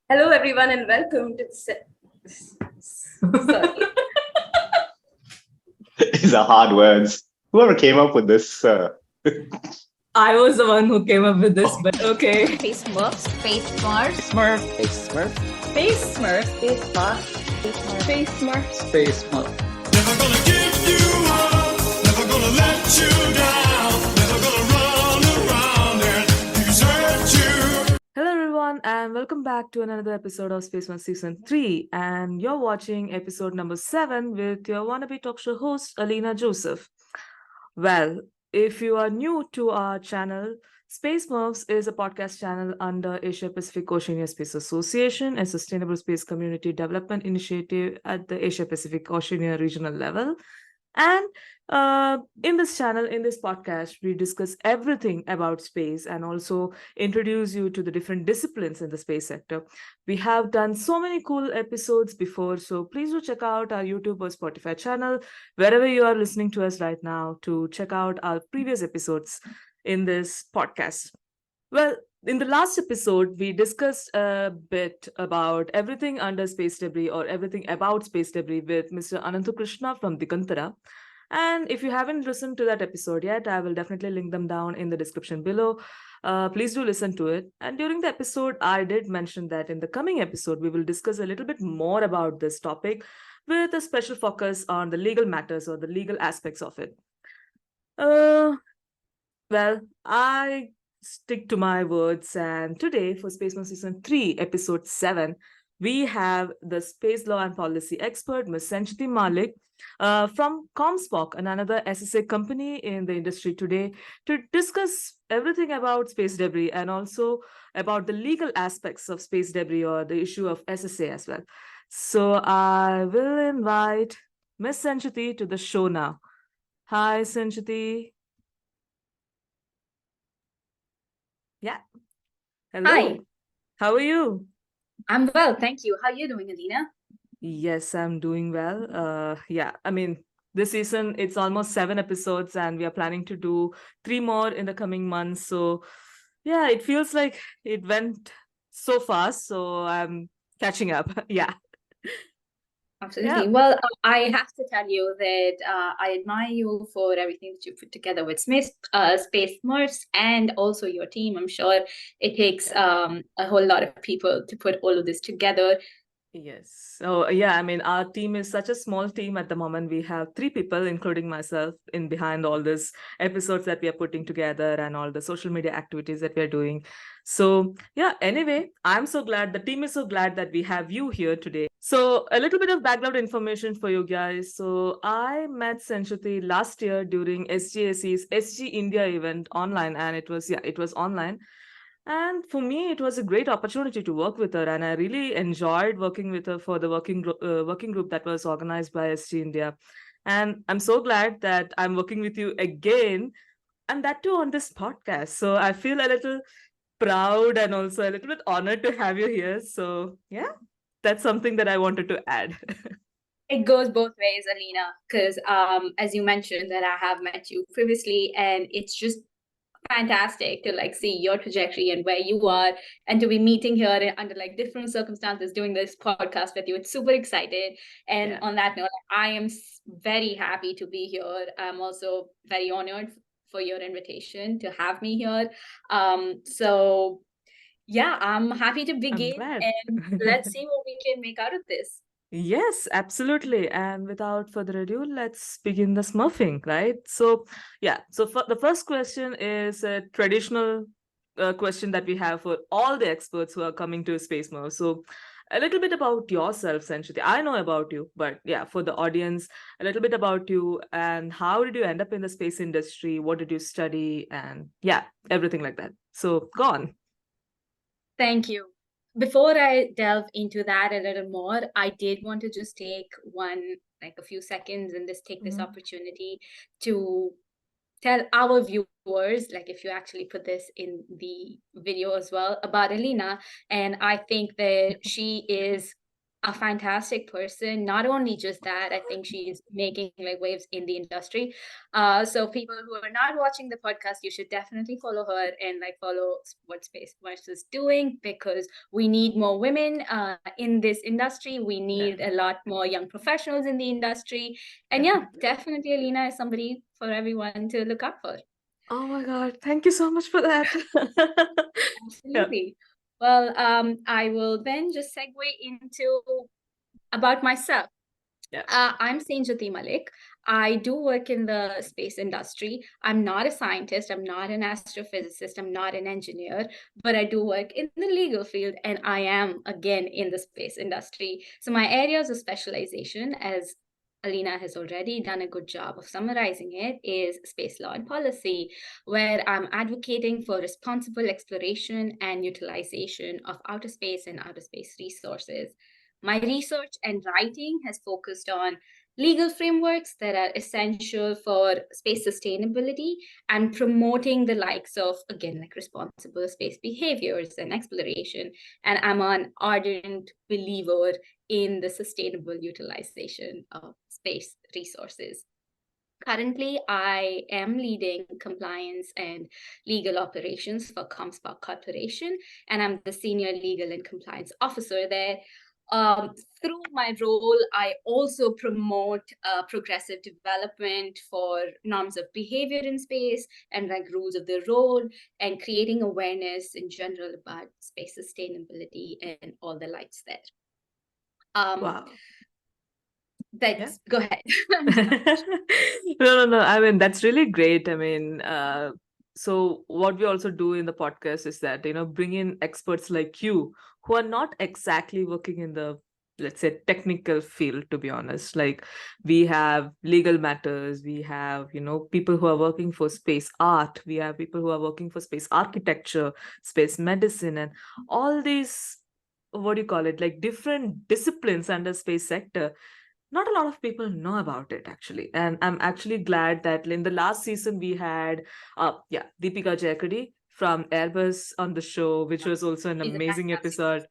Hello, everyone, and welcome to sorry. These are hard words. Whoever came up with this, I was the one who came up with this, but okay. Space Smurfs, Space Smurfs, Smurf. Space Smurf. Space Smurf. Space Smurfs, Space Smurf. Space Smurf. Never gonna give you up, never gonna let you down, never gonna run around and desert you. Hello, everyone, and welcome back to another episode of Space One Season 3. And you're watching episode number 7 with your wannabe talk show host, Alina Joseph. Well, if you are new to our channel, Space Smurfs is a podcast channel under Asia Pacific Oceania Space Association, a sustainable space community development initiative at the Asia Pacific Oceania regional level. And in this channel, in this podcast, we discuss everything about space and also introduce you to the different disciplines in the space sector. We have done so many cool episodes before, so please do check out our YouTube or Spotify channel, wherever you are listening to us right now, to check out our previous episodes in this podcast. Well, in the last episode, we discussed a bit about everything under space debris or everything about space debris with Mr. Anantu Krishna from Dikantara. And if you haven't listened to that episode yet, I will definitely link them down in the description below. Please do listen to it. And during the episode, I did mention that in the coming episode, we will discuss a little bit more about this topic with a special focus on the legal matters or the legal aspects of it. Well, I stick to my words, and today for Space One Season 3, Episode 7, we have the space law and policy expert, Ms. Senjuti Mallick, from COMSPOC, another SSA company in the industry today, to discuss everything about space debris and also about the legal aspects of space debris or the issue of SSA as well. So I will invite Ms. Senjuti to the show now. Hi, Senjuti. Yeah. Hello. Hi. How are you? I'm well, thank you. How are you doing, Alina? Yes, I'm doing well. Yeah, I mean, this season it's almost 7 episodes, and we are planning to do 3 more in the coming months. So, yeah, it feels like it went so fast. So I'm catching up. Yeah. Absolutely. Yeah. Well, I have to tell you that I admire you for everything that you put together with Space Smurfs and also your team. I'm sure it takes a whole lot of people to put all of this together. Yes. So yeah, I mean, our team is such a small team at the moment. We have 3 people, including myself, in behind all these episodes that we are putting together and all the social media activities that we are doing. So yeah, anyway, I'm so glad, the team is so glad that we have you here today. So a little bit of background information for you guys. So I met Senjuti last year during SGAC's SG India event online, and it was online. And for me, it was a great opportunity to work with her, and I really enjoyed working with her for the working group that was organized by SG India. And I'm so glad that I'm working with you again, and that too on this podcast. So I feel a little proud and also a little bit honored to have you here. So yeah, that's something that I wanted to add. It goes both ways, Alina, because as you mentioned that I have met you previously, and it's just fantastic to like see your trajectory and where you are, and to be meeting here under like different circumstances doing this podcast with you. It's super excited. And Yeah. on that note, I am very happy to be here. I'm also very honored for your invitation to have me here. So yeah, I'm happy to I'm begin, glad. and let's see what we can make out of this. Yes, absolutely. And without further ado, let's begin the smurfing, right? So, yeah. So, for the first question is a traditional question that we have for all the experts who are coming to Space Smurf. So, a little bit about yourself, Sanchiti. I know about you, but yeah, for the audience, a little bit about you and how did you end up in the space industry? What did you study? And yeah, everything like that. So, go on. Thank you. Before I delve into that a little more, I did want to just take a few seconds and just take this Mhm. opportunity to tell our viewers, like if you actually put this in the video as well, about Alina. And I think that she is a fantastic person. Not only just that, I think she's making like waves in the industry. So people who are not watching the podcast, you should definitely follow her and like follow what Space Smurfs is doing, because we need more women in this industry. We need a lot more young professionals in the industry. And yeah, definitely Alina is somebody for everyone to look out for. Oh my God, thank you so much for that. Yeah. Absolutely. Well, I will then just segue into about myself. Yeah. I'm Senjuti Mallick. I do work in the space industry. I'm not a scientist. I'm not an astrophysicist. I'm not an engineer, but I do work in the legal field, and I am again in the space industry. So my areas of specialization, as Alina has already done a good job of summarizing it, is space law and policy, where I'm advocating for responsible exploration and utilization of outer space and outer space resources. My research and writing has focused on legal frameworks that are essential for space sustainability and promoting the likes of, again, like responsible space behaviors and exploration. And I'm an ardent believer in the sustainable utilization of space resources. Currently, I am leading compliance and legal operations for COMSPOC Corporation, and I'm the senior legal and compliance officer there. Through my role, I also promote progressive development for norms of behavior in space and like rules of the road, and creating awareness in general about space sustainability and all the lights there. Wow. That's Go ahead. No. I mean, that's really great. I mean, so what we also do in the podcast is that, bring in experts like you who are not exactly working in the, let's say, technical field, to be honest. Like, we have legal matters, we have, people who are working for space art, we have people who are working for space architecture, space medicine, and all these, what do you call it, like different disciplines under space sector. Not a lot of people know about it, actually, and I'm actually glad that in the last season we had Deepika Jayakadi from Airbus on the show, which was also an She's a amazing fantastic episode.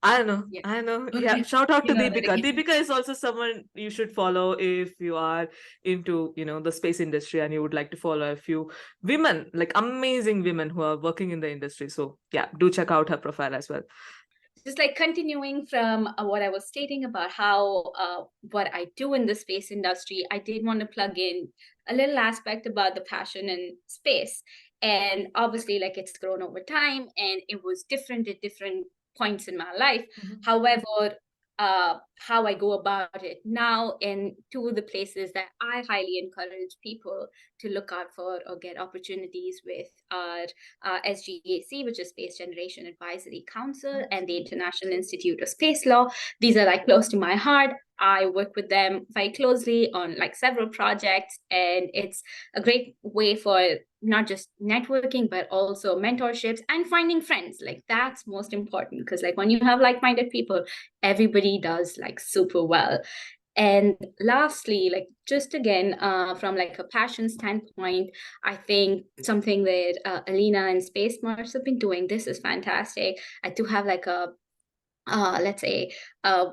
I know. Yeah, shout out to You know that Deepika. again. Deepika is also someone you should follow if you are into, the space industry and you would like to follow a few women, like amazing women who are working in the industry. So yeah, do check out her profile as well. Just like continuing from what I was stating about how what I do in the space industry, I did want to plug in a little aspect about the passion in space. And obviously, like, it's grown over time and it was different at different points in my life. However, how I go about it now, and two of the places that I highly encourage people to look out for or get opportunities with are SGAC, which is Space Generation Advisory Council, and the International Institute of Space Law. These are like close to my heart. I work with them very closely on like several projects, and it's a great way for not just networking, but also mentorships and finding friends. Like, that's most important, because like when you have like-minded people, everybody does like super well. And lastly, like, just again, from like a passion standpoint, I think something that Alina and Space Smurfs have been doing, this is fantastic. I do have like a, let's say, a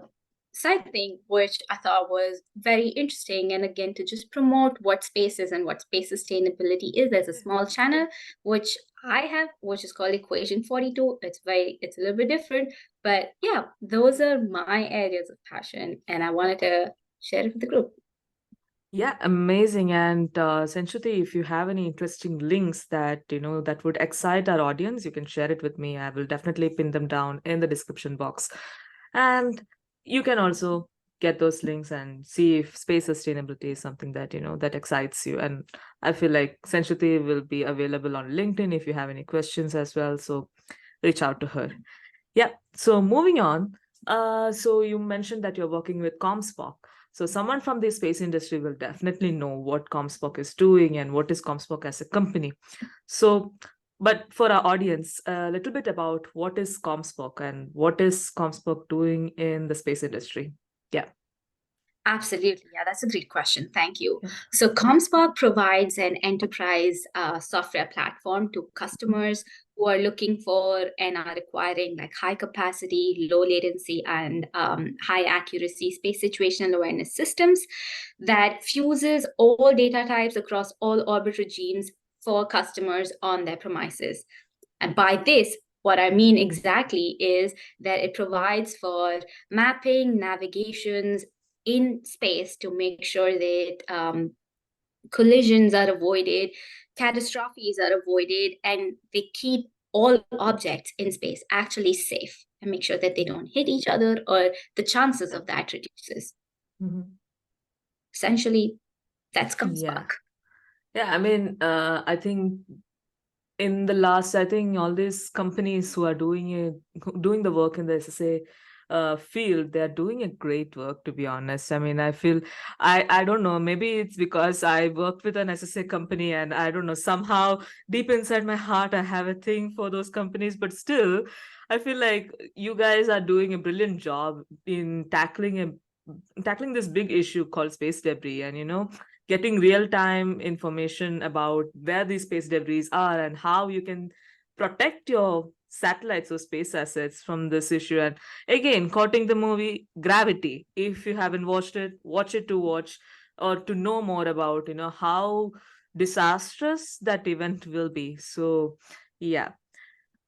side thing, which I thought was very interesting. And again, to just promote what space is and what space sustainability is, there's a small channel, which I have, which is called Equation 42. It's a little bit different, but yeah, those are my areas of passion, and I wanted to share it with the group. Yeah, amazing. And Senjuti, if you have any interesting links that that would excite our audience, you can share it with me. I will definitely pin them down in the description box. And you can also get those links and see if space sustainability is something that that excites you. And I feel like Senjuti will be available on LinkedIn if you have any questions as well. So reach out to her. Yeah. So moving on. So you mentioned that you're working with COMSPOC. So someone from the space industry will definitely know what COMSPOC is doing and what is COMSPOC as a company. So, but for our audience, a little bit about what is COMSPOC and what is COMSPOC doing in the space industry. Yeah. Absolutely. Yeah, that's a great question. Thank you. So COMSPOC provides an enterprise software platform to customers who are looking for and are requiring like high capacity, low latency, and high accuracy space situational awareness systems that fuses all data types across all orbit regimes for customers on their premises. And by this, what I mean exactly is that it provides for mapping, navigations in space to make sure that collisions are avoided, catastrophes are avoided, and they keep all objects in space actually safe and make sure that they don't hit each other or the chances of that reduces. Mhm. Essentially, that's Yeah. COMSPOC. Yeah, I mean, I think in the last, I think all these companies who are doing the work in the SSA field, they're doing a great work, to be honest. I mean, I feel I don't know, maybe it's because I worked with an SSA company, and I don't know, somehow deep inside my heart I have a thing for those companies, but still I feel like you guys are doing a brilliant job in tackling this big issue called space debris, and getting real-time information about where these space debris are and how you can protect your satellites or space assets from this issue. And again, quoting the movie Gravity, if you haven't watched it, watch it to watch or to know more about how disastrous that event will be. So yeah,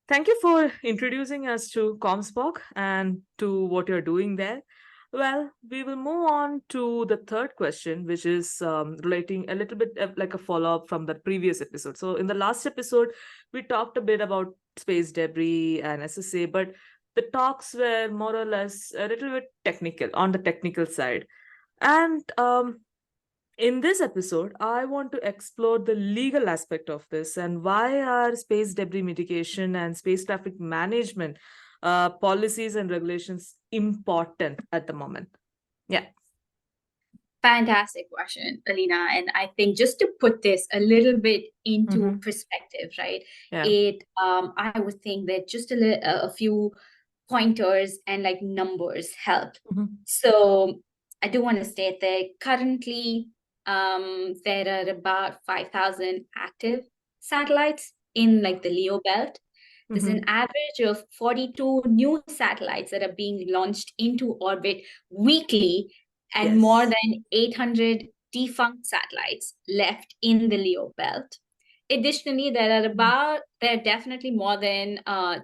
thank you for introducing us to COMSPOC and to what you're doing there. Well, we will move on to the third question, which is relating a little bit like a follow-up from the previous episode. So in the last episode, we talked a bit about space debris and SSA, but the talks were more or less a little bit technical, on the technical side. And in this episode, I want to explore the legal aspect of this and why are space debris mitigation and space traffic management policies and regulations important at the moment. Yeah. Fantastic question, Alina. And I think just to put this a little bit into perspective, right? Yeah. I would think that just a few pointers and like numbers help. So I do want to state that currently there are about 5,000 active satellites in like the LEO belt. There's an average of 42 new satellites that are being launched into orbit weekly, and Yes. more than 800 defunct satellites left in the LEO belt. Additionally, there are definitely more than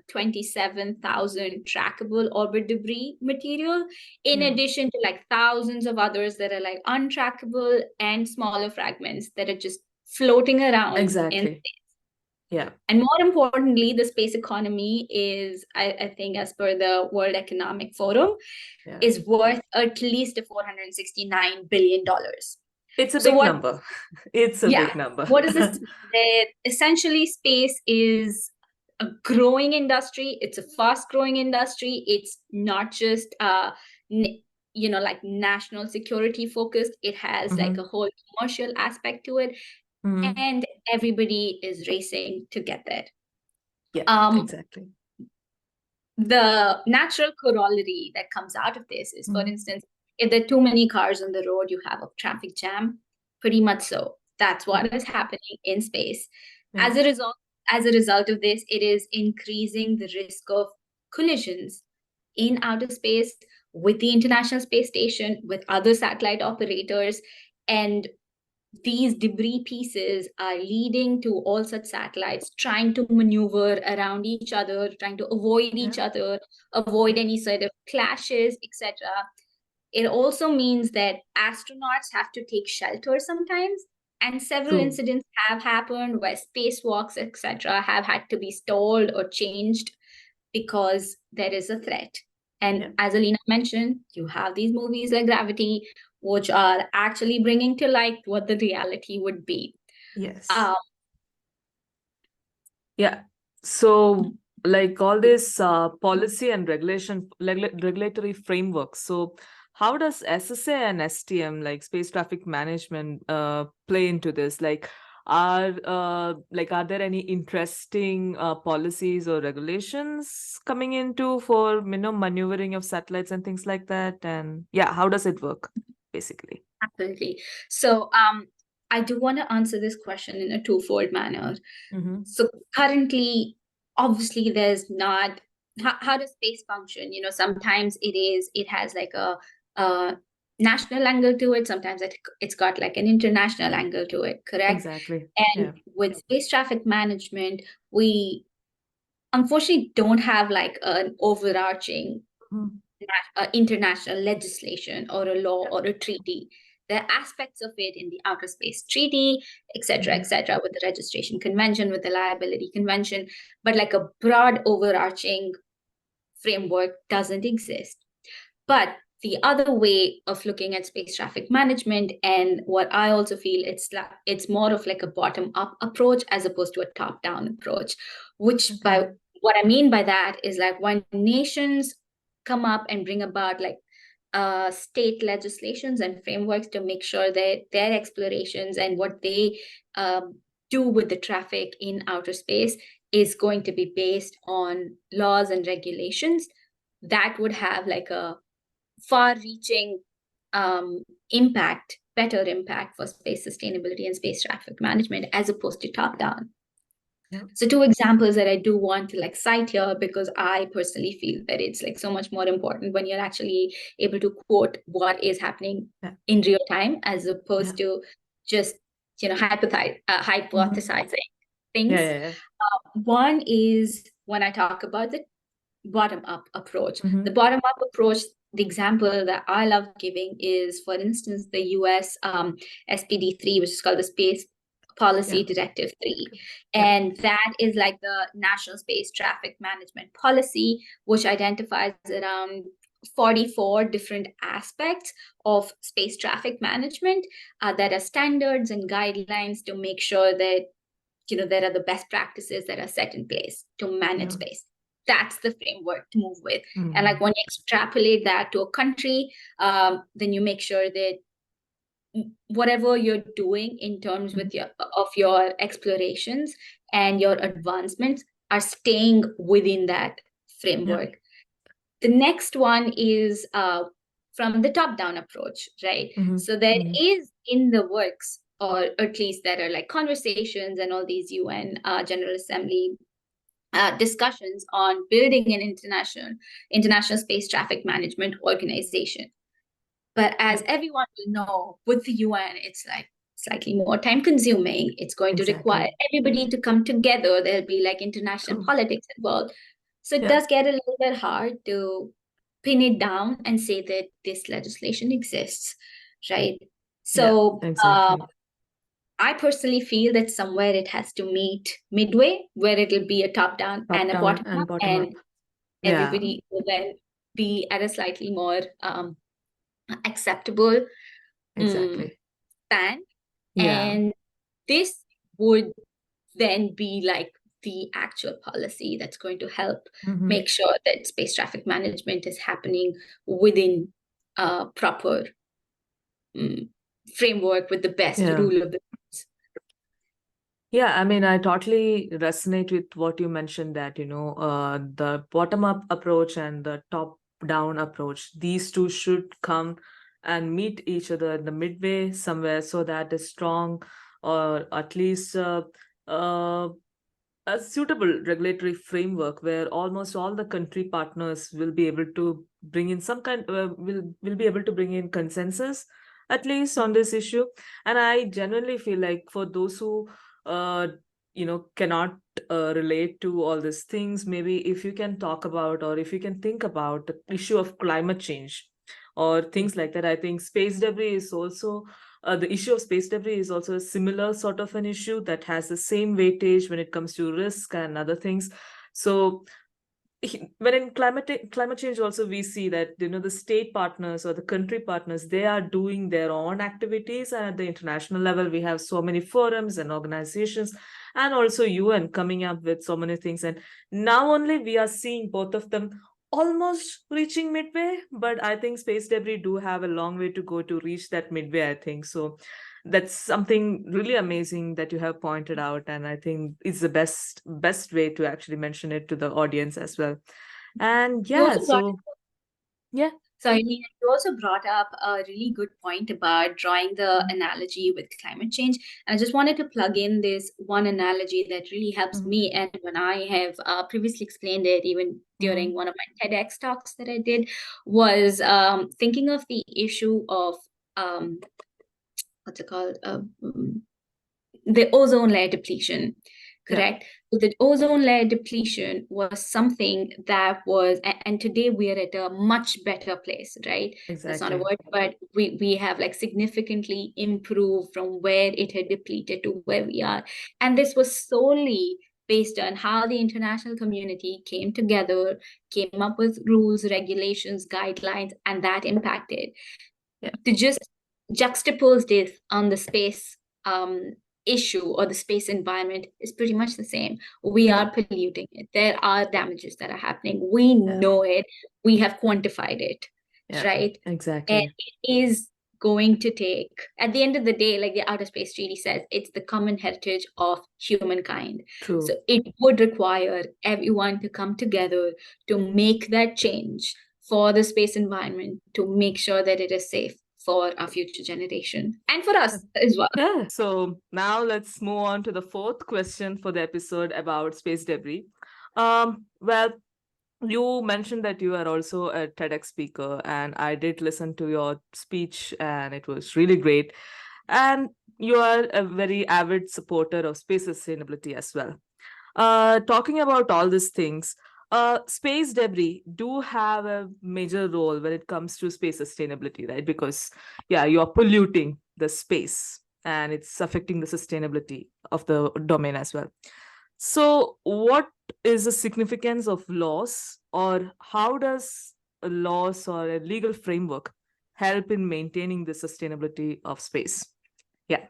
27,000 trackable orbit debris material, in addition to like thousands of others that are like untrackable and smaller fragments that are just floating around in Exactly. space. Yeah. And more importantly, the space economy is, I think, as per the World Economic Forum, is worth at least $469 billion. It's a So big what? number. It's a big number. What does this mean? That essentially space is a growing industry. It's a fast-growing industry. It's not just like national security focused. It has like a whole commercial aspect to it, and everybody is racing to get there. Yeah, exactly. The natural corollary that comes out of this is, for instance, if there are too many cars on the road, you have a traffic jam. Pretty much so. That's what is happening in space. As a result of this, it is increasing the risk of collisions in outer space with the International Space Station, with other satellite operators, and these debris pieces are leading to all such satellites trying to maneuver around each other, trying to avoid each other, avoid any sort of clashes, etc. It also means that astronauts have to take shelter sometimes, and several incidents have happened where spacewalks, etc., have had to be stalled or changed because there is a threat. And as Alina mentioned, you have these movies like Gravity, which are actually bringing to light what the reality would be. Yes. Yeah. So like all this policy and regulatory frameworks. So how does SSA and STM, like space traffic management, play into this? Like, are there any interesting policies or regulations coming into for maneuvering of satellites and things like that? And yeah, how does it work basically? Absolutely. So I do want to answer this question in a twofold manner. So currently, obviously there's not, how does space function? Sometimes it has like a national angle to it. Sometimes it's got like an international angle to it, correct? Exactly. And with space traffic management, we unfortunately don't have like an overarching international legislation or a law or a treaty. There are aspects of it in the Outer Space Treaty, etc., etc., with the Registration Convention, with the Liability Convention, but like a broad overarching framework doesn't exist. But the other way of looking at space traffic management, and what I also feel, it's more of like a bottom-up approach as opposed to a top-down approach, which by what I mean by that is like when nations come up and bring about like state legislations and frameworks to make sure that their explorations and what they do with the traffic in outer space is going to be based on laws and regulations that would have like a far-reaching impact, better impact for space sustainability and space traffic management as opposed to top-down. So 2 examples that I do want to like cite here, because I personally feel that it's like so much more important when you're actually able to quote what is happening in real time as opposed to just hypothesizing things. One is when I talk about the bottom-up approach. The bottom-up approach, the example that I love giving is, for instance, the US SPD3, which is called the Space Policy Directive 3. And that is like the National Space Traffic Management Policy, which identifies around 44 different aspects of space traffic management that are standards and guidelines to make sure that there are the best practices that are set in place to manage space. That's the framework to move with. And like when you extrapolate that to a country, then you make sure that whatever you're doing in terms with your explorations and your advancements are staying within that framework. The next one is from the top-down approach, right? So there is in the works, or at least there are like conversations and all these UN General Assembly discussions on building an international space traffic management organization. But as everyone will know, with the UN, it's like slightly more time consuming. It's going to require everybody to come together. There'll be like international politics involved. So it does get a little bit hard to pin it down and say that this legislation exists, right? So I personally feel that somewhere it has to meet midway, where it'll be a top-down and a bottom-up, and everybody will then be at a slightly more acceptable span. And this would then be like the actual policy that's going to help make sure that space traffic management is happening within a proper framework with the best rule of the rules. Yeah, I mean, I totally resonate with what you mentioned, that, the bottom-up approach and the top-down approach, these two should come and meet each other in the midway somewhere, so that a strong, or at least a suitable regulatory framework where almost all the country partners will be able to bring in some kind, will be able to bring in consensus, at least on this issue. And I genuinely feel like for those who cannot relate to all these things, maybe if you can talk about, or if you can think about the issue of climate change or things like that, I think space debris is also the issue of space debris is also a similar sort of an issue that has the same weightage when it comes to risk and other things. So when in climate change also, we see that the state partners or the country partners, they are doing their own activities, and at the international level we have so many forums and organizations, and also UN coming up with so many things, and now only we are seeing both of them almost reaching midway. But I think space debris do have a long way to go to reach that midway, I think. So that's something really amazing that you have pointed out, and I think it's the best way to actually mention it to the audience as well. And So, I mean, you also brought up a really good point about drawing the analogy with climate change. I just wanted to plug in this one analogy that really helps me. And when I have previously explained it, even during one of my TEDx talks that I did, was thinking of the issue of what's it called? The ozone layer depletion, correct? So the ozone layer depletion was something that was, and today we are at a much better place, right? That's not a Exactly. word, but we have like significantly improved from where it had depleted to where we are. And this was solely based on how the international community came together, came up with rules, regulations, guidelines, and that impacted. To just juxtapose this on the space issue or the space environment is pretty much the same. We are polluting it. There are damages that are happening. We know it. We have quantified it, right? Exactly. And it is going to take, at the end of the day, like the Outer Space Treaty says, it's the common heritage of humankind. True. So it would require everyone to come together to make that change for the space environment, to make sure that it is safe for our future generation and for us as well. Yeah. So now let's move on to the fourth question for the episode about space debris. Well, you mentioned that you are also a TEDx speaker, and I did listen to your speech, and it was really great. And you are a very avid supporter of space sustainability as well. Talking about all these things, space debris do have a major role when it comes to space sustainability, right? Because, yeah, you are polluting the space and it's affecting the sustainability of the domain as well. So, what is the significance of laws, or how does a laws or a legal framework help in maintaining the sustainability of space? Yeah.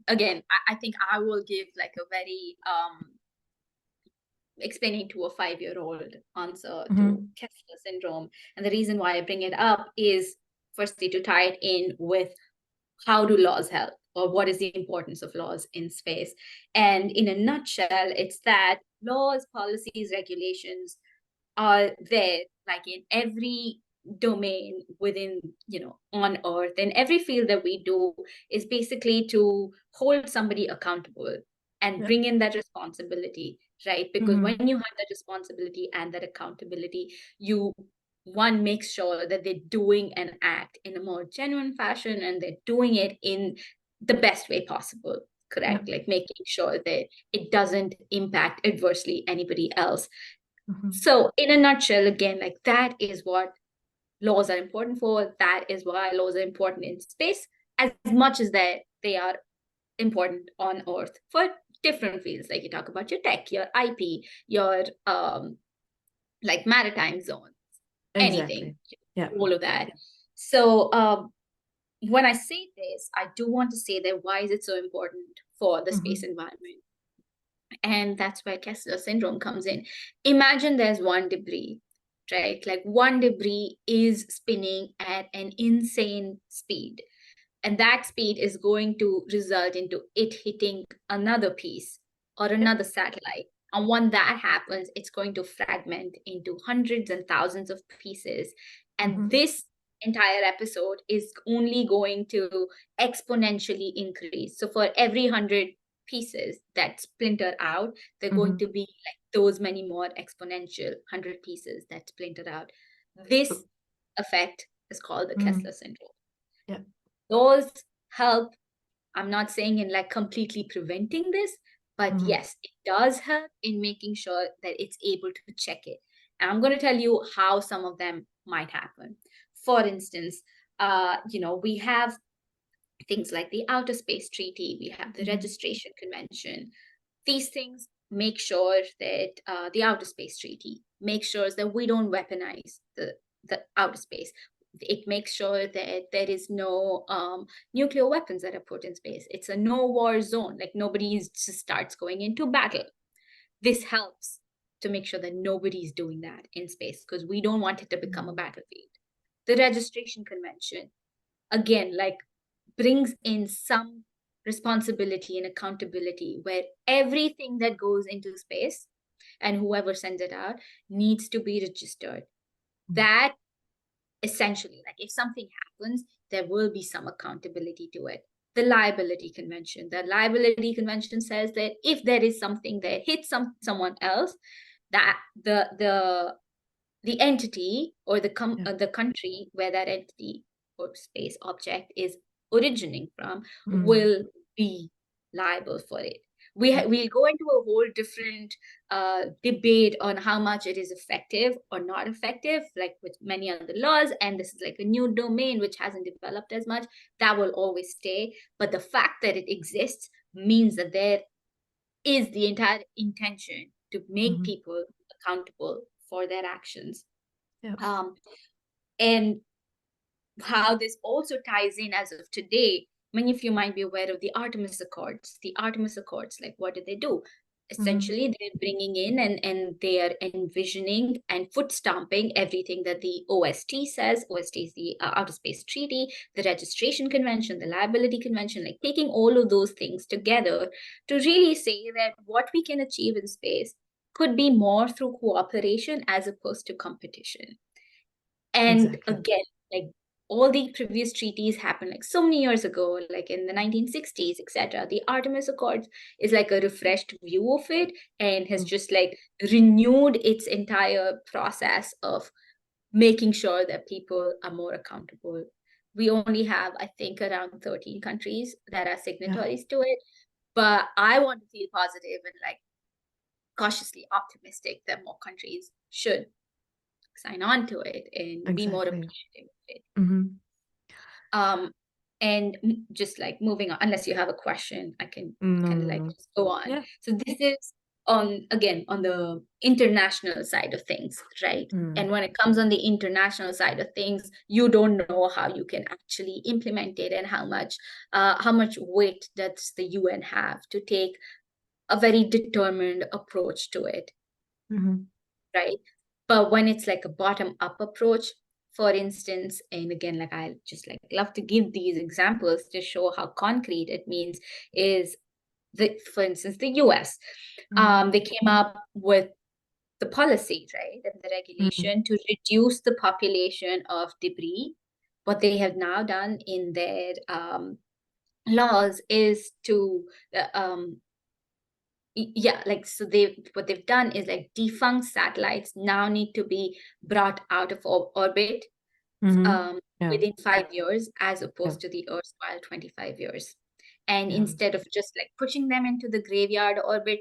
Again, I think I will give like a very explaining to a 5-year-old answer to Kessler syndrome. And the reason why I bring it up is firstly to tie it in with how do laws help, or what is the importance of laws in space. And in a nutshell, it's that laws, policies, regulations are there like in every domain within, on Earth, and every field that we do is basically to hold somebody accountable and bring in that responsibility, right? Because when you have that responsibility and that accountability, you one makes sure that they're doing an act in a more genuine fashion, and they're doing it in the best way possible, correct? Like making sure that it doesn't impact adversely anybody else. So in a nutshell, again, like that is what laws are important for. That is why laws are important in space as much as that they are important on Earth for different fields. Like you talk about your tech, your IP, your like maritime zones, anything, all of that. So when I say this, I do want to say that why is it so important for the space environment? And that's where Kessler syndrome comes in. Imagine there's one debris, right? Like one debris is spinning at an insane speed. And that speed is going to result into it hitting another piece or another satellite. And when that happens, it's going to fragment into hundreds and thousands of pieces. And this entire episode is only going to exponentially increase. So for every 100 pieces that splinter out, they're going to be like those many more exponential 100 pieces that splinter out. This effect is called the Kessler syndrome. Those help. I'm not saying in like completely preventing this, but yes, it does help in making sure that it's able to check it. And I'm going to tell you how some of them might happen. For instance, we have things like the Outer Space Treaty, we have the Registration Convention. These things make sure that the Outer Space Treaty makes sure that we don't weaponize the outer space. It makes sure that there is no nuclear weapons that are put in space. It's a no war zone. Like nobody just starts going into battle. This helps to make sure that nobody's doing that in space, because we don't want it to become a battlefield. The Registration Convention, again, like brings in some responsibility and accountability, where everything that goes into space and whoever sends it out needs to be registered. that essentially, like if something happens, there will be some accountability to it. The liability convention says that if there is something that hits someone else, that the entity or the country where that entity or space object is originating from will be liable for it. We'll go into a whole different debate on how much it is effective or not effective, like with many other laws. And this is like a new domain which hasn't developed as much. That will always stay. But the fact that it exists means that there is the entire intention to make people accountable for their actions. And how this also ties in as of today, many of you might be aware of the Artemis Accords. The Artemis Accords, like what do they do? Essentially, they're bringing in and they are envisioning and foot stamping everything that the OST says. OST is the Outer Space Treaty, the Registration Convention, the Liability Convention, like taking all of those things together to really say that what we can achieve in space could be more through cooperation as opposed to competition. And again, like all the previous treaties happened like so many years ago, like in the 1960s, etc. The Artemis Accords is like a refreshed view of it and has just like renewed its entire process of making sure that people are more accountable. We only have, I think, around 13 countries that are signatories to it, but I want to feel positive and like cautiously optimistic that more countries should sign on to it and be more appreciative of it. And just like moving on, unless you have a question, I can kind of like just go on. So this is on the international side of things, right? And when it comes on the international side of things, you don't know how you can actually implement it and how much weight does the UN have to take a very determined approach to it, right? But when it's like a bottom-up approach, for instance, and again, like I just like love to give these examples to show how concrete it means, is for instance, the US. They came up with the policy, right, and the regulation to reduce the population of debris. What they have now done in their laws is to so what they've done is like defunct satellites now need to be brought out of orbit within 5 years, as opposed to the Earth's 25 years. And instead of just like pushing them into the graveyard orbit,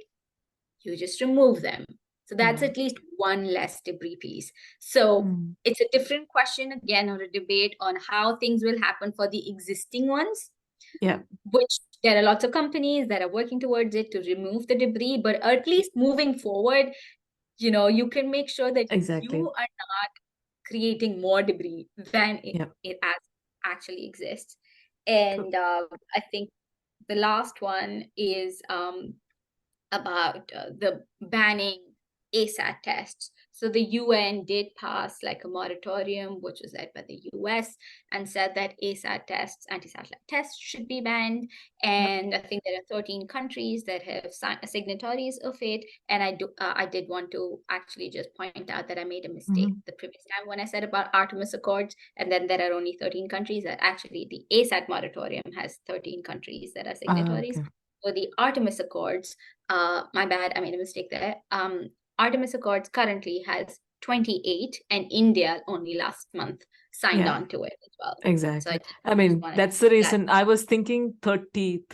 you just remove them. So that's at least one less debris piece. So it's a different question again, or a debate on how things will happen for the existing ones. Which there are lots of companies that are working towards it to remove the debris, but at least moving forward, you can make sure that you are not creating more debris than it actually exists. And I think the last one is about the banning ASAT tests. So the UN did pass like a moratorium, which was led by the US, and said that ASAT tests, anti-satellite tests, should be banned. And I think there are 13 countries that have signatories of it. And I did want to actually just point out that I made a mistake the previous time when I said about Artemis Accords, and then there are only 13 countries. That actually the ASAT moratorium has 13 countries that are signatories. For the Artemis Accords, my bad, I made a mistake there. Artemis Accords currently has 28, and India only last month signed on to it as well. Exactly. So I mean, that's the reason I was thinking 30,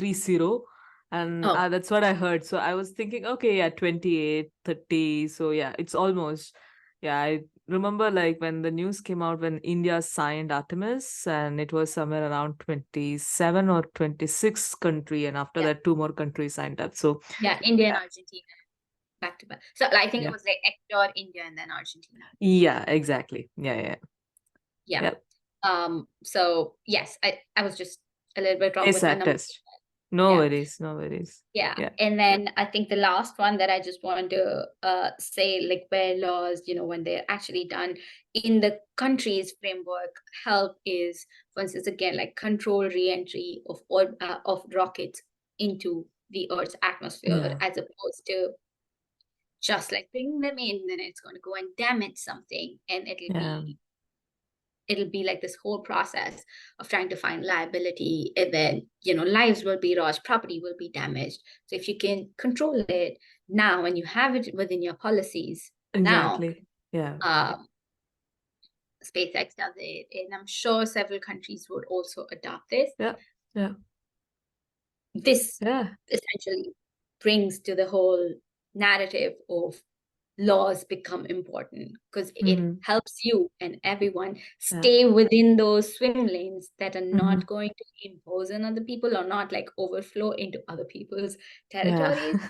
and that's what I heard. So I was thinking, okay, 28, 30. So yeah, it's almost, I remember like when the news came out when India signed Artemis, and it was somewhere around 27 or 26 country, and after that 2 more countries signed up. So India and Argentina back to back. So I think it was like Ecuador, India, and then Argentina. Yeah, exactly. So yes, I was just a little bit wrong with my numbers. Test. No worries. And then I think the last one that I just want to say, like where laws, when they're actually done in the country's framework, help is, for instance, again, like control re-entry of rockets into the Earth's atmosphere, as opposed to just like bringing them in, then it's going to go and damage something, and it'll be like this whole process of trying to find liability, and then lives will be lost, property will be damaged. So if you can control it now and you have it within your policies now, Exactly. Yeah. SpaceX does it, and I'm sure several countries would also adopt this. Yeah. Yeah. This Yeah. essentially brings to the whole narrative of laws become important, because it Mhm. helps you and everyone stay within those swim lanes that are not going to impose on other people, or not like overflow into other people's territories Yeah.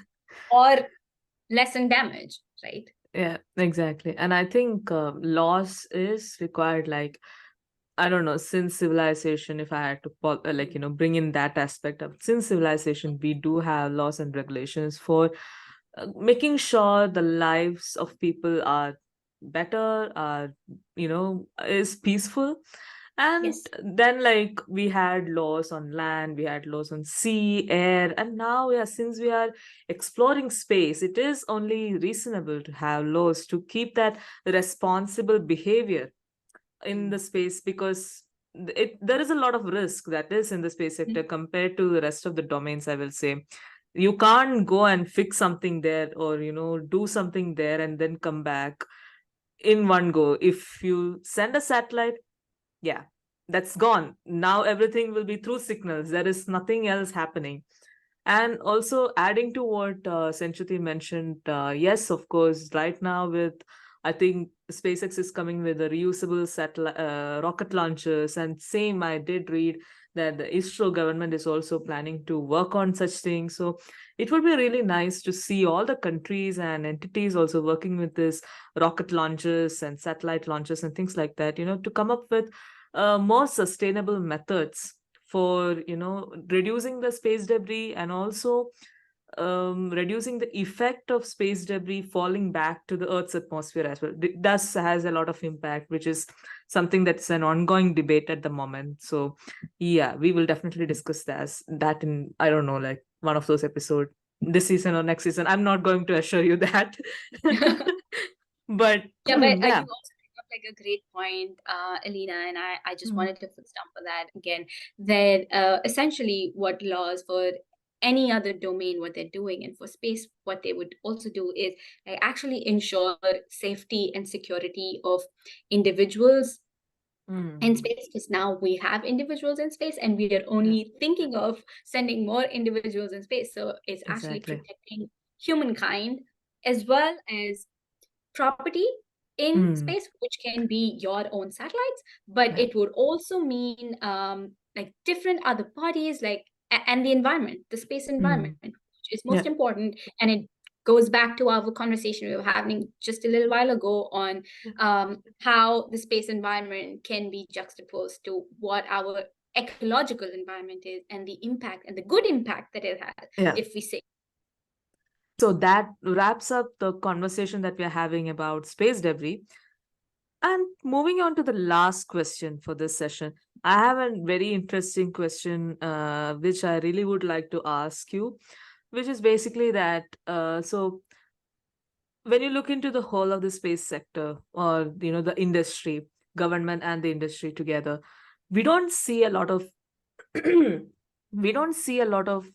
or lessen damage, right? Yeah, exactly. And I think loss is required, like, I don't know, since civilization, if I had to bring in that aspect of since civilization, we do have laws and regulations for making sure the lives of people are better, is peaceful. And Yes. then, like, we had laws on land, we had laws on sea, air, and now, yeah, since we are exploring space, it is only reasonable to have laws to keep that responsible behavior in the space, because there is a lot of risk that is in the space sector compared to the rest of the domains, I will say. You can't go and fix something there, or do something there and then come back in one go. If you send a satellite, yeah, that's gone. Now everything will be through signals, there is nothing else happening. And also, adding to what Senjuti mentioned, yes, of course, right now I think SpaceX is coming with the reusable satellite rocket launchers, and same, I did read that the ISRO government is also planning to work on such things. So it would be really nice to see all the countries and entities also working with this rocket launchers and satellite launchers and things like that, to come up with more sustainable methods for reducing the space debris, and also reducing the effect of space debris falling back to the Earth's atmosphere as well. Thus has a lot of impact, which is something that's an ongoing debate at the moment. So yeah, we will definitely discuss that in, I don't know, like one of those episodes this season or next season. I'm not going to assure you that. But Yeah, but yeah. you also bring up like a great point, Alina, and I just Mhm. wanted to put stamp for that again. That essentially what laws for any other domain, what they're doing, and for space, what they would also do is like actually ensure safety and security of individuals in space, because now we have individuals in space and we are only thinking of sending more individuals in space. So it's actually Exactly. protecting humankind as well as property in space, which can be your own satellites, but Yeah. it would also mean like different other bodies, like and the environment, the space environment, which is most Yeah. important. And it goes back to our conversation we were having just a little while ago on how the space environment can be juxtaposed to what our ecological environment is, and the impact and the good impact that it has Yeah. if we say. So that wraps up the conversation that we're having about space debris. And moving on to the last question for this session, I have a very interesting question, which I really would like to ask you, which is basically that, so when you look into the whole of the space sector, or the industry, government and the industry together, we don't see a lot of we don't see a lot of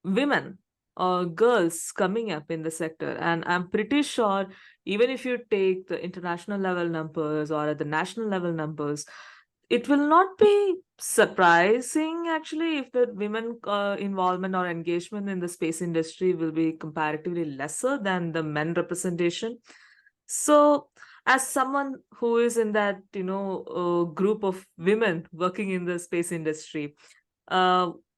women or girls coming up in the sector. And I'm pretty sure, even if you take the international level numbers or at the national level numbers, it will not be surprising actually if the women involvement or engagement in the space industry will be comparatively lesser than the men representation. So as someone who is in that group of women working in the space industry,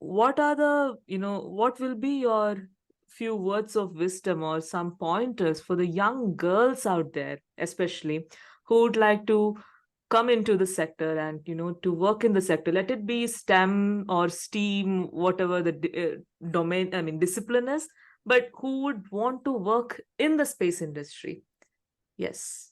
what are the what will be your few words of wisdom or some pointers for the young girls out there, especially, who would like to come into the sector and to work in the sector, let it be STEM or STEAM, whatever the domain, I mean discipline is, but who would want to work in the space industry? Yes.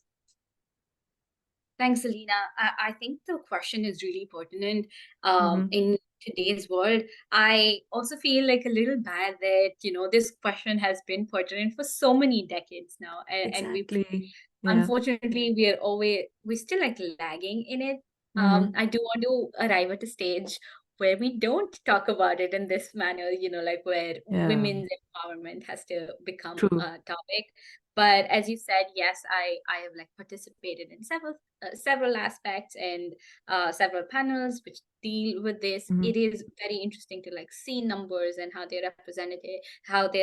Thanks, Alina. I think the question is really pertinent Mhm. in today's world, I also feel like a little bad that, this question has been pertinent for so many decades now. And Exactly. Yeah. unfortunately, we're still like lagging in it. Mhm. I do want to arrive at a stage where we don't talk about it in this manner, like where Yeah. women's empowerment has to become True. a topic. But as you said, yes, I have like participated in several aspects and several panels which deal with this. Mhm. It is very interesting to like see numbers and how they're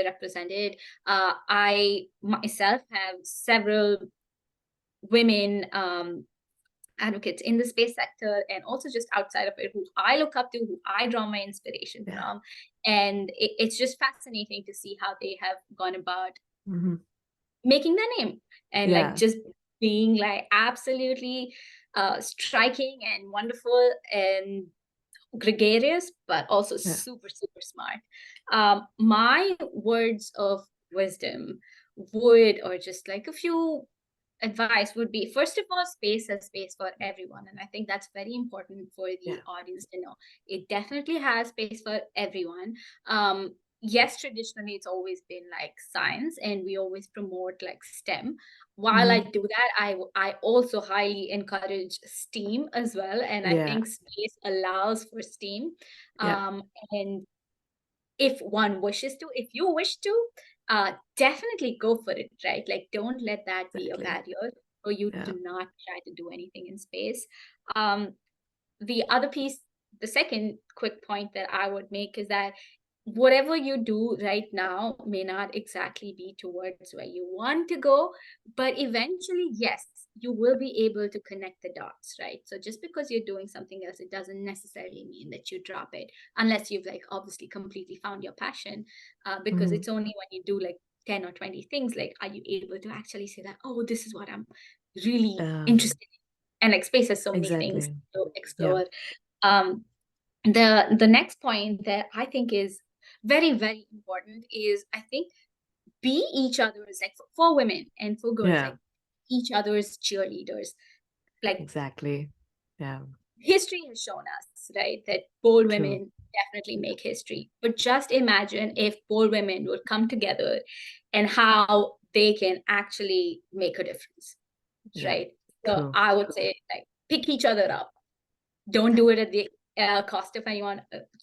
represented. I myself have several women advocates in the space sector and also just outside of it who I look up to, who I draw my inspiration Yeah. from. And it's just fascinating to see how they have gone about Mhm. making their name and Yeah. like just being like absolutely striking and wonderful and gregarious, but also Yeah. super, super smart. My words of wisdom would, or just like a few advice would be, first of all, space has space for everyone. And I think that's very important for the Yeah. audience to know. It definitely has space for everyone. Yes, traditionally it's always been like science and we always promote like STEM. While I Mhm. do that, I also highly encourage STEAM as well. And I Yeah. think space allows for STEAM. Yeah. And if one wishes to, if you wish to, definitely go for it, right? Like, don't let that be a Exactly. barrier for you Yeah. to not try to do anything in space. Um, the other piece, the second quick point that I would make is that whatever you do right now may not exactly be towards where you want to go, but eventually, yes, you will be able to connect the dots, right? So just because you're doing something else, it doesn't necessarily mean that you drop it, unless you've like obviously completely found your passion. Because Mhm. it's only when you do like 10 or 20 things, like, are you able to actually say that, oh, this is what I'm really interested in? And like space has so many things Exactly. to Yeah. explore. Um, the next point that I think is very, very important is, I think, be each other's, like for women and for girls, Yeah. like each other's cheerleaders. Like Exactly. Yeah. history has shown us, right, that bold True. women definitely make history. But just imagine if bold women would come together and how they can actually make a difference, Yeah. right? So True. I would say, like, pick each other up. Don't do it at the cost of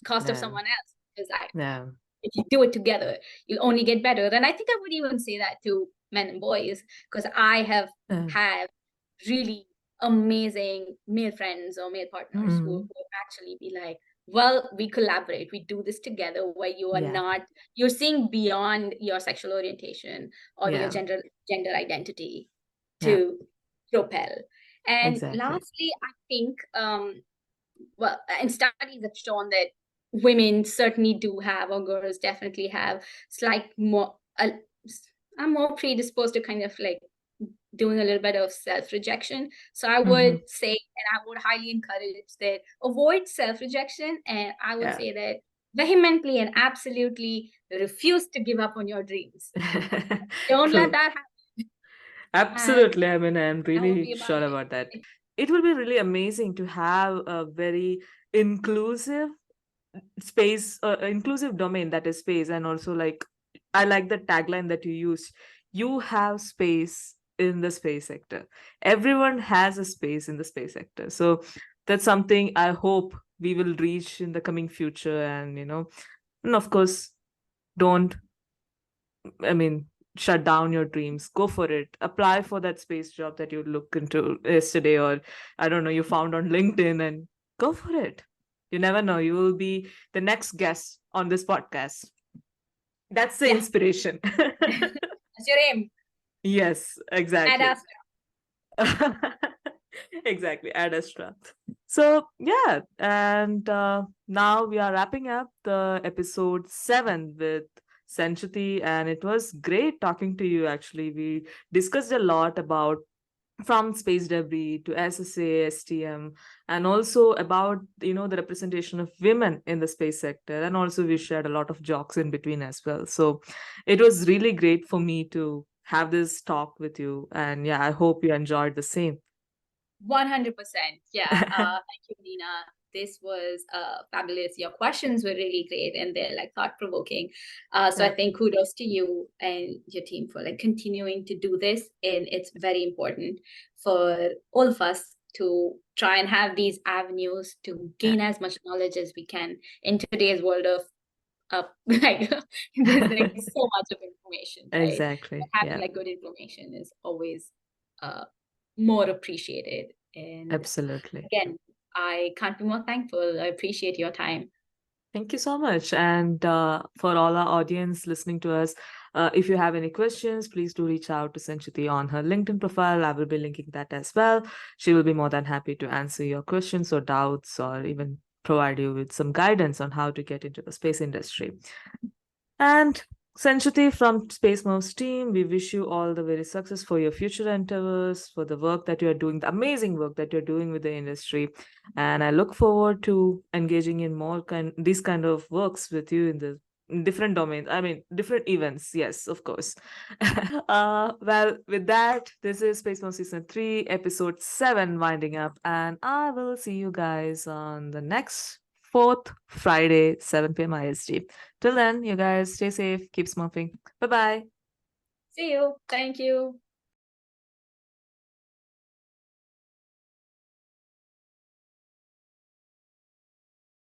cost of Yeah. someone else. Because Yeah. if you do it together, you'll only get better. And I think I would even say that to men and boys, because I have had really amazing male friends or male partners who Mhm. actually be like, well, we collaborate, we do this together, where you are Yeah. not, you're seeing beyond your sexual orientation or your Yeah. gender identity Yeah. to propel. And Exactly. lastly, I think well, and studies have shown that women certainly do have, or girls definitely have, slight more, are more predisposed to kind of like doing a little bit of self-rejection. So I would Mhm. say, and I would highly encourage that avoid self-rejection. And I would Yeah. say that vehemently and absolutely refuse to give up on your dreams. Don't let True. that happen. And Absolutely. I mean, I'm that would really be about sure about that. It will be really amazing to have a very inclusive space, inclusive domain that is space. And also, like, I like the tagline that you used. You have space in the space sector. Everyone has a space in the space sector. So that's something I hope we will reach in the coming future. And of course, don't, I mean, shut down your dreams. Go for it. Apply for that space job that you looked into yesterday, or I don't know, you found on LinkedIn, and go for it. You never know. You will be the next guest on this podcast. That's the Yeah. inspiration. That's your aim. Yes, exactly. Ad Astra. Exactly, ad astra. So yeah, and now we are wrapping up the episode 7 with Senjuti, and it was great talking to you. Actually, we discussed a lot about from space debris to SSA, STM, and also about the representation of women in the space sector, and also we shared a lot of jokes in between as well. So it was really great for me to have this talk with you, and yeah, I hope you enjoyed the same. 100%. Yeah. Thank you, Nina. this was fabulous. Your questions were really great and they're like thought-provoking. So I think kudos to you and your team for like continuing to do this. And it's very important for all of us to try and have these avenues to gain as much knowledge as we can in today's world of like there's like so much of information, right? Exactly. But having Yeah. like good information is always more appreciated. And Absolutely. again, I can't be more thankful. I appreciate your time. Thank you so much. And for all our audience listening to us, if you have any questions, please do reach out to Senjuti on her LinkedIn profile. I will be linking that as well. She will be more than happy to answer your questions or doubts, or even provide you with some guidance on how to get into the space industry. And Senjuti from Space Smurfs team, we wish you all the very success for your future endeavors, for the work that you are doing, the amazing work that you're doing with the industry. And I look forward to engaging in more these kind of works with you in the different domains. I mean, different events. Yes, of course. Well, with that, this is Space Smurfs Season 3, Episode 7 winding up. And I will see you guys on the next 4th Friday, 7 p.m. IST. Till then, you guys stay safe, keep smurfing. Bye bye. See you. Thank you.